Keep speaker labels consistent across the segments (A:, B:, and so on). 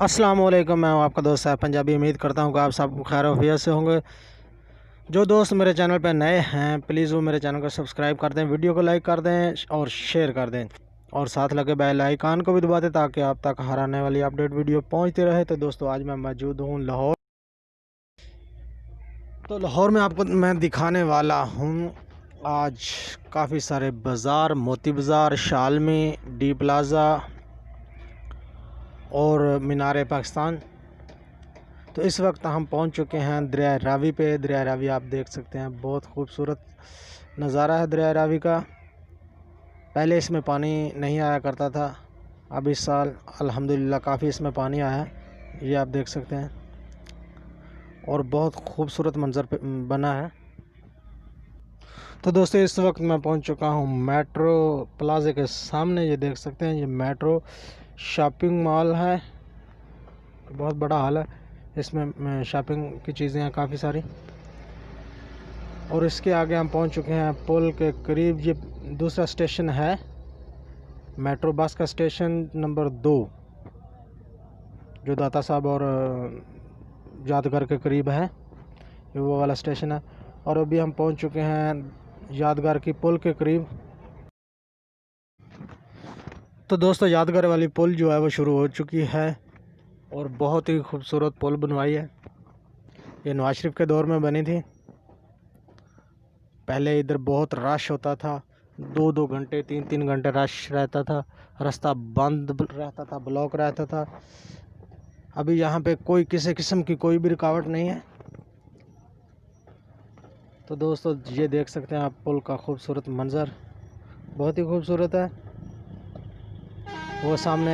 A: अस्सलाम वालेकुम। मैं हूं आपका दोस्त साहब पंजाबी। उम्मीद करता हूं कि आप सब खैर वफियत से होंगे। जो दोस्त मेरे चैनल पर नए हैं प्लीज़ वो मेरे चैनल को सब्सक्राइब कर दें, वीडियो को लाइक कर दें और शेयर कर दें और साथ लगे बेल आइकन को भी दबा दें ताकि आप तक हर आने वाली अपडेट वीडियो पहुंचती रहे। तो दोस्तों आज मैं मौजूद हूं लाहौर। तो लाहौर में आपको मैं दिखाने वाला हूं आज काफ़ी सारे बाज़ार, मोती बाज़ार, शालमी, डी प्लाज़ा और मीनार पाकिस्तान। तो इस वक्त हम पहुंच चुके हैं दरिया रावी पे। दरिया रावी आप देख सकते हैं, बहुत खूबसूरत नज़ारा है दरिया रावी का। पहले इसमें पानी नहीं आया करता था, अब इस साल अल्हम्दुलिल्लाह काफ़ी इसमें पानी आया है, ये आप देख सकते हैं और बहुत खूबसूरत मंज़र बना है। तो दोस्तों इस वक्त मैं पहुंच चुका हूं मेट्रो प्लाज़े के सामने। ये देख सकते हैं, ये मेट्रो शॉपिंग मॉल है, बहुत बड़ा हाल है। इसमें शॉपिंग की चीज़ें हैं काफ़ी सारी। और इसके आगे हम पहुंच चुके हैं पुल के करीब। ये दूसरा स्टेशन है, मेट्रो बस का स्टेशन नंबर 2, जो दाता साहब और यादगार के करीब है, ये वो वाला स्टेशन है। और अभी हम पहुंच चुके हैं यादगार की पुल के करीब। तो दोस्तों यादगार वाली पुल जो है वो शुरू हो चुकी है और बहुत ही खूबसूरत पुल बनवाई है। ये नवाज शरीफ के दौर में बनी थी। पहले इधर बहुत रश होता था, 2-2 घंटे 3-3 घंटे रश रहता था, रास्ता बंद रहता था, ब्लॉक रहता था। अभी यहाँ पे कोई किसी किस्म की कोई भी रुकावट नहीं है। तो दोस्तों ये देख सकते हैं आप पुल का खूबसूरत मंज़र, बहुत ही खूबसूरत है। वो सामने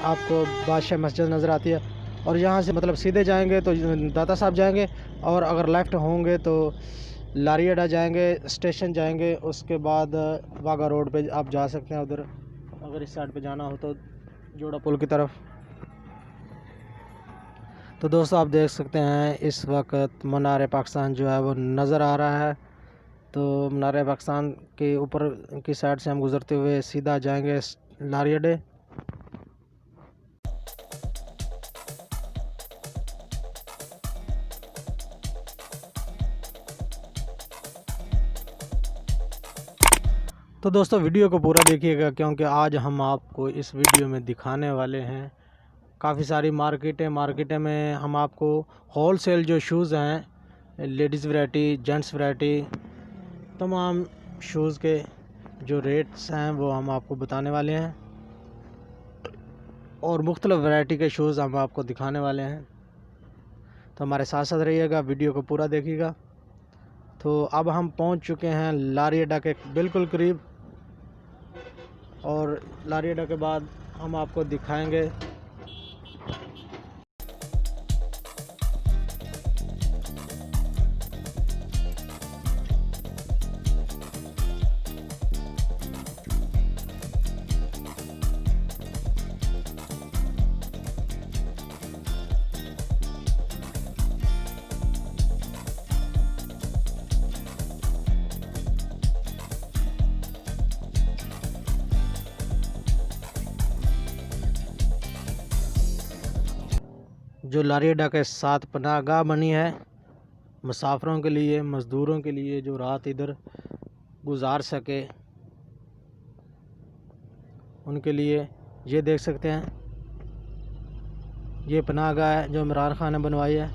A: आपको बादशाह मस्जिद नज़र आती है और यहाँ से मतलब सीधे जाएंगे तो दाता साहब जाएंगे और अगर लेफ़्ट होंगे तो लारी अड्डा जाएंगे, स्टेशन जाएंगे। उसके बाद वाघा रोड पे आप जा सकते हैं उधर, अगर इस साइड पे जाना हो तो जोड़ा पुल की तरफ। तो दोस्तों आप देख सकते हैं इस वक्त मीनार पाकिस्तान जो है वो नज़र आ रहा है। तो मीनार पाकिस्तान के ऊपर की साइड से हम गुज़रते हुए सीधा जाएंगे लारी अड्डे। तो दोस्तों वीडियो को पूरा देखिएगा क्योंकि आज हम आपको इस वीडियो में दिखाने वाले हैं काफ़ी सारी मार्केटें में हम आपको होल सेल जो शूज़ हैं, लेडीज़ वैरायटी, जेंट्स वैरायटी, तमाम शूज़ के जो रेट्स हैं वो हम आपको बताने वाले हैं और मुख्तलिफ़ वैरायटी के शूज़ हम आपको दिखाने वाले हैं। तो हमारे साथ साथ रहिएगा, वीडियो को पूरा देखिएगा। तो अब हम पहुंच चुके हैं लारी अड्डा के बिल्कुल करीब और लारी अड्डा के बाद हम आपको दिखाएंगे जो लारी अड्डा के साथ पनाहगाह बनी है मुसाफिरों के लिए, मज़दूरों के लिए जो रात इधर गुजार सके उनके लिए। ये देख सकते हैं, ये पनाहगाह है जो इमरान खान ने बनवाई है।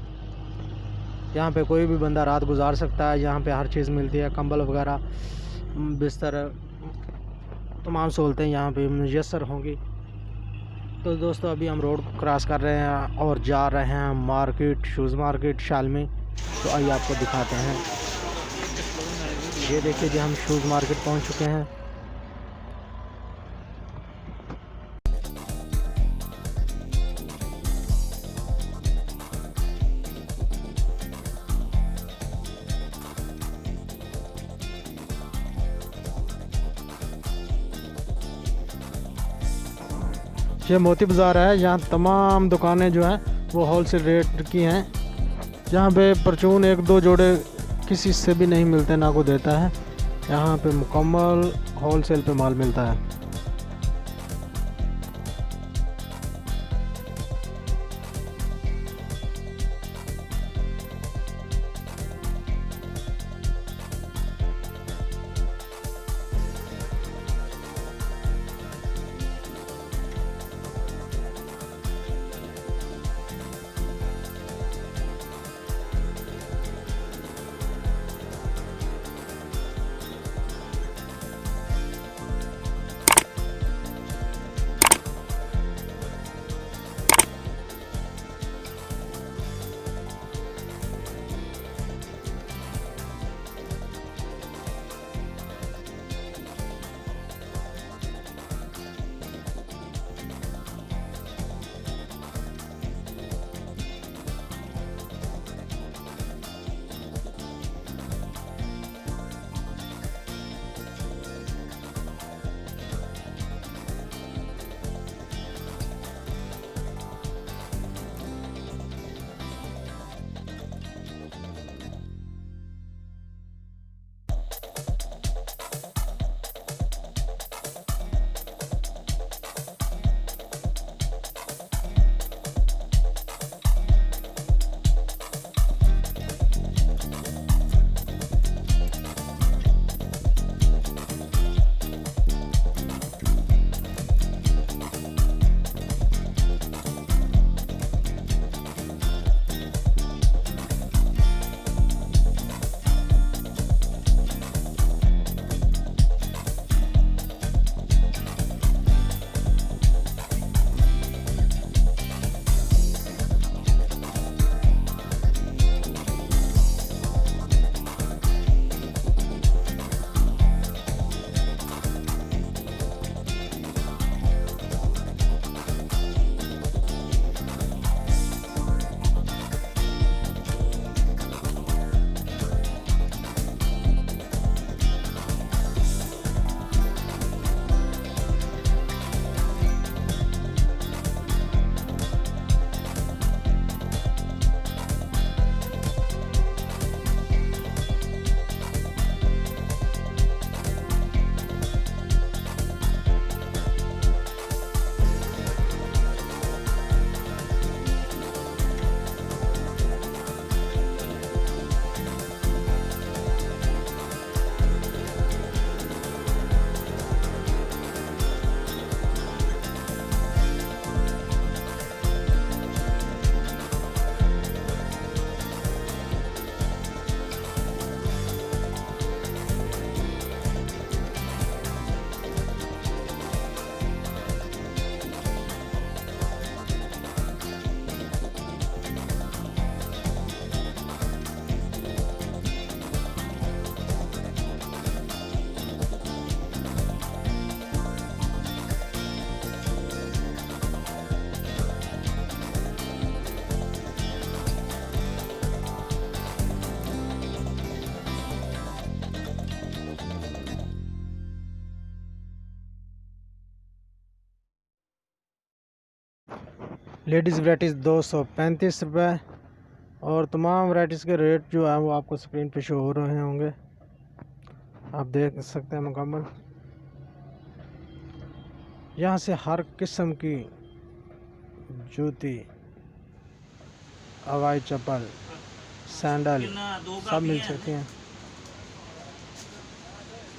A: यहाँ पे कोई भी बंदा रात गुजार सकता है। यहाँ पे हर चीज़ मिलती है, कंबल वगैरह, बिस्तर, तमाम सहूलतें यहाँ पे मुयस्सर होंगी। तो दोस्तों अभी हम रोड क्रॉस कर रहे हैं और जा रहे हैं मार्केट, शूज़ मार्केट शालमी। तो आइए आपको दिखाते हैं। ये देखिए जी, हम शूज़ मार्केट पहुंच चुके हैं। ये मोती बाज़ार है, यहाँ तमाम दुकानें जो हैं वो होल सेल रेट की हैं। यहाँ पे परचून 1-2 जोड़े किसी से भी नहीं मिलते, ना को देता है। यहाँ पे मुकम्मल होल सेल पे माल मिलता है। लेडीज़ वैराइटीज़ 235 रुपये। और तमाम वैराइटीज़ के रेट जो है वो आपको स्क्रीन पे शो हो रहे होंगे, आप देख सकते हैं मुकम्मल। यहाँ से हर किस्म की जूती, हवाई चप्पल, सैंडल सब मिल सकती हैं।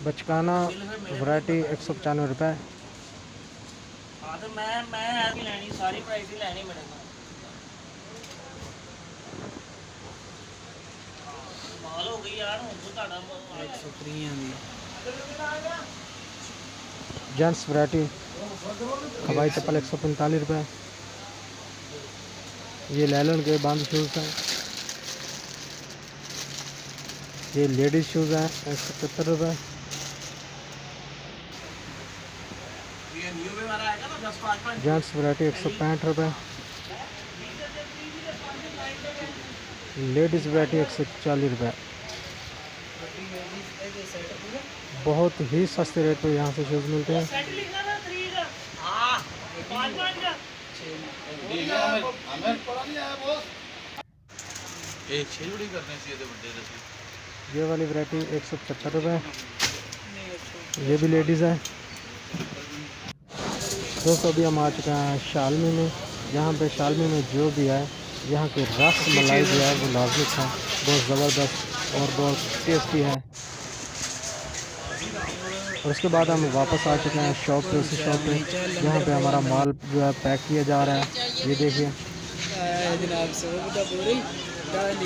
A: बचकाना वैरायटी 195 रुपये। जेंट्स वैरायटी हवाई चप्पल 145 रुपये। ये लैलन के बंद शूज़ हैं। ये लेडीज़ शूज़ हैं 170 रुपये। जेंट्स वैरायटी 165 रुपये। लेडीज़ वैरायटी 140 रुपये। बहुत ही सस्ते रेट पे यहाँ से शूज़ मिलते हैं। ये वाली वैरायटी 175 रुपये। ये भी लेडीज़ है। दोस्तों अभी हम आ चुके हैं शालमी में। यहाँ पे शालमी में जो भी है, यहाँ की रस मलाई जो है वो लाजमी है, बहुत ज़बरदस्त और बहुत टेस्टी है। और उसके बाद हम वापस आ चुके हैं शॉप पे, उसी शॉप पे यहाँ पे हमारा माल जो है पैक किया जा रहा है। ये देखिए,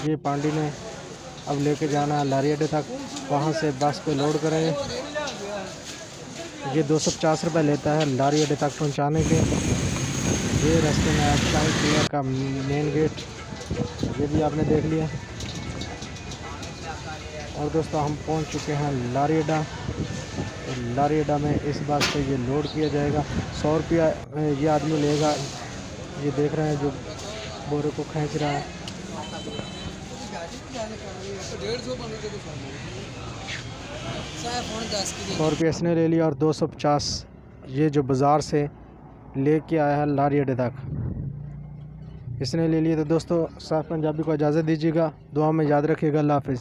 A: ये पांडी ने अब लेके जाना है लारी अड्डे तक, वहाँ से बस पे लोड करेंगे। ये 250 रुपये लेता है लारी अड्डे तक पहुँचाने के। ये रास्ते में है शाही क्लियर का मेन गेट, ये भी आपने देख लिया। और दोस्तों हम पहुँच चुके हैं लारी अड्डा। लारी अड्डा में इस बात से ये लोड किया जाएगा। 100 रुपया ये आदमी लेगा। ये देख रहे हैं जो बोरे को खींच रहा है। 100 रुपये इसने ले लिया और 250 ये जो बाज़ार से लेके आया है लारी अड्डे तक, इसने ले लिया। तो दोस्तों साफ पंजाबी को इजाज़त दीजिएगा, दुआ में याद रखिएगा। अल्लाह हाफ़िज़।